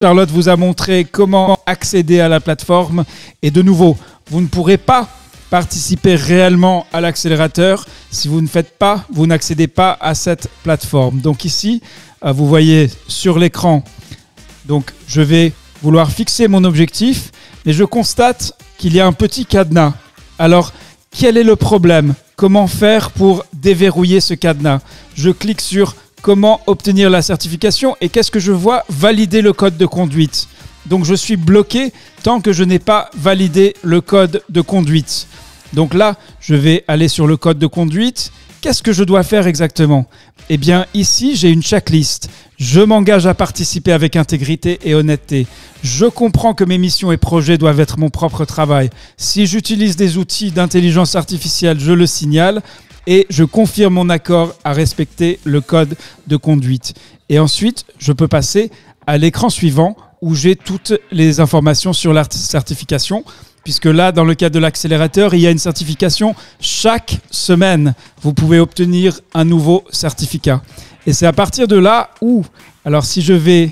Charlotte vous a montré comment accéder à la plateforme et de nouveau, vous ne pourrez pas participer réellement à l'accélérateur si vous vous n'accédez pas à cette plateforme. Donc ici, vous voyez sur l'écran, donc je vais vouloir fixer mon objectif, mais je constate qu'il y a un petit cadenas. Alors, quel est le problème? Comment faire pour déverrouiller ce cadenas? Je clique sur comment obtenir la certification et qu'est-ce que je vois? Valider le code de conduite. Donc je suis bloqué tant que je n'ai pas validé le code de conduite. Donc là, je vais aller sur le code de conduite. Qu'est-ce que je dois faire exactement? Eh bien ici, j'ai une checklist. Je m'engage à participer avec intégrité et honnêteté. Je comprends que mes missions et projets doivent être mon propre travail. Si j'utilise des outils d'intelligence artificielle, je le signale. Et je confirme mon accord à respecter le code de conduite. Et ensuite, je peux passer à l'écran suivant où j'ai toutes les informations sur la certification. Puisque là, dans le cadre de l'accélérateur, il y a une certification chaque semaine. Vous pouvez obtenir un nouveau certificat. Et c'est à partir de là où, alors si je vais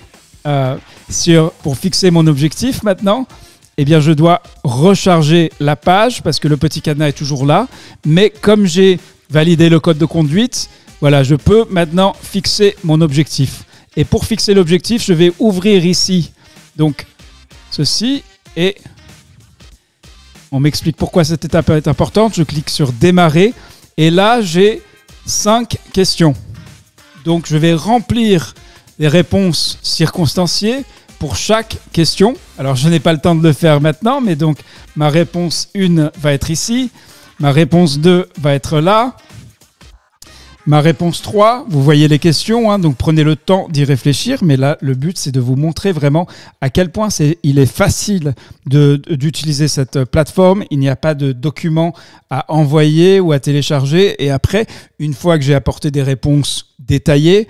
pour fixer mon objectif maintenant, eh bien je dois recharger la page parce que le petit cadenas est toujours là. Mais comme j'ai validé le code de conduite, voilà, je peux maintenant fixer mon objectif. Et pour fixer l'objectif, je vais ouvrir ici donc ceci et on m'explique pourquoi cette étape est importante. Je clique sur démarrer et là j'ai 5 questions. Donc je vais remplir les réponses circonstanciées pour chaque question. Alors je n'ai pas le temps de le faire maintenant, mais donc ma réponse 1 va être ici. Ma réponse 2 va être là. Ma réponse 3, vous voyez les questions, hein, donc prenez le temps d'y réfléchir. Mais là, le but, c'est de vous montrer vraiment à quel point il est facile d'utiliser cette plateforme. Il n'y a pas de documents à envoyer ou à télécharger. Et après, une fois que j'ai apporté des réponses détaillées,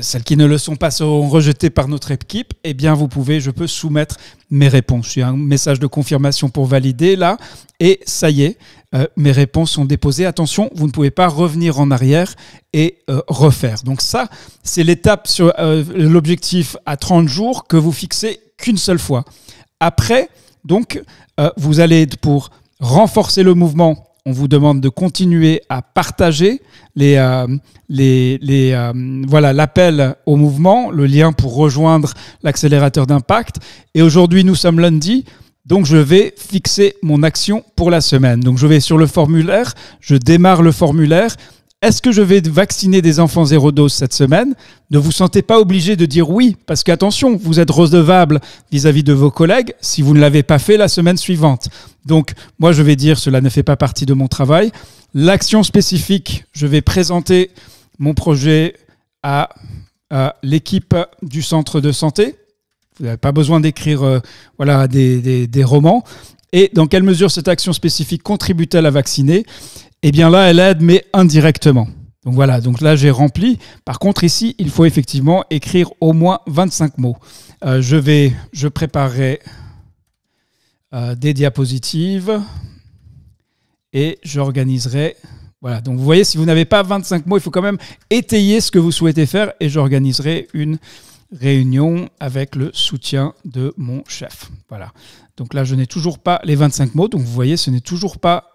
celles qui ne le sont pas seront rejetées par notre équipe, eh bien je peux soumettre mes réponses. J'ai un message de confirmation pour valider là et ça y est, mes réponses sont déposées. Attention, vous ne pouvez pas revenir en arrière et refaire. Donc ça, c'est l'étape sur l'objectif à 30 jours que vous fixez qu'une seule fois. Après, donc, vous allez pour renforcer le mouvement. On vous demande de continuer à partager l'appel au mouvement, le lien pour rejoindre l'accélérateur d'impact. Et aujourd'hui, nous sommes lundi, donc je vais fixer mon action pour la semaine. Donc je vais sur le formulaire, je démarre le formulaire. Est-ce que je vais vacciner des enfants 0 dose cette semaine? Ne vous sentez pas obligé de dire oui, parce qu'attention, vous êtes redevable vis-à-vis de vos collègues si vous ne l'avez pas fait la semaine suivante. Donc, moi, je vais dire cela ne fait pas partie de mon travail. L'action spécifique, je vais présenter mon projet à l'équipe du centre de santé. Vous n'avez pas besoin d'écrire des romans. Et dans quelle mesure cette action spécifique contribue-t-elle à vacciner? Eh bien là, elle aide, mais indirectement. Donc voilà, donc là, j'ai rempli. Par contre, ici, il faut effectivement écrire au moins 25 mots. Je préparerai des diapositives et j'organiserai. Voilà, donc vous voyez, si vous n'avez pas 25 mots, il faut quand même étayer ce que vous souhaitez faire et j'organiserai une réunion avec le soutien de mon chef. Voilà. Donc là, je n'ai toujours pas les 25 mots. Donc vous voyez, ce n'est toujours pas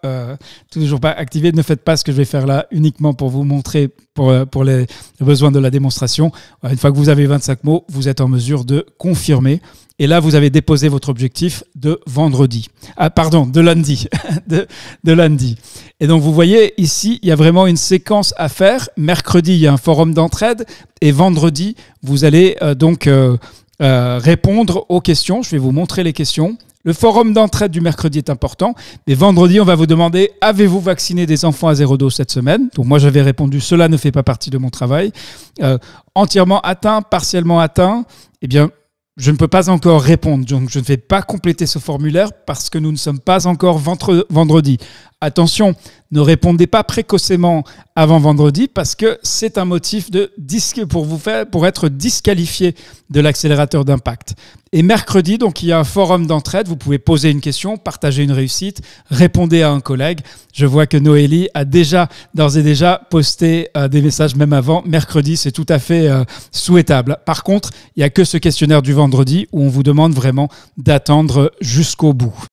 activé. Ne faites pas ce que je vais faire là uniquement pour vous montrer pour les besoins de la démonstration. Une fois que vous avez 25 mots, vous êtes en mesure de confirmer. Et là, vous avez déposé votre objectif de vendredi. De lundi. de lundi. Et donc, vous voyez, ici, il y a vraiment une séquence à faire. Mercredi, il y a un forum d'entraide. Et vendredi, vous allez répondre aux questions. Je vais vous montrer les questions. Le forum d'entraide du mercredi est important. Mais vendredi, on va vous demander, avez-vous vacciné des enfants à 0 dose cette semaine? Donc moi, j'avais répondu, cela ne fait pas partie de mon travail. Entièrement atteint, partiellement atteint, eh bien, je ne peux pas encore répondre. Donc, je ne vais pas compléter ce formulaire parce que nous ne sommes pas encore vendredi. Attention, Ne répondez pas précocement avant vendredi parce que c'est un motif pour être disqualifié de l'accélérateur d'impact. Et mercredi, donc, il y a un forum d'entraide. Vous pouvez poser une question, partager une réussite, répondez à un collègue. Je vois que Noélie a d'ores et déjà posté des messages même avant. Mercredi, c'est tout à fait souhaitable. Par contre, il n'y a que ce questionnaire du vendredi où on vous demande vraiment d'attendre jusqu'au bout.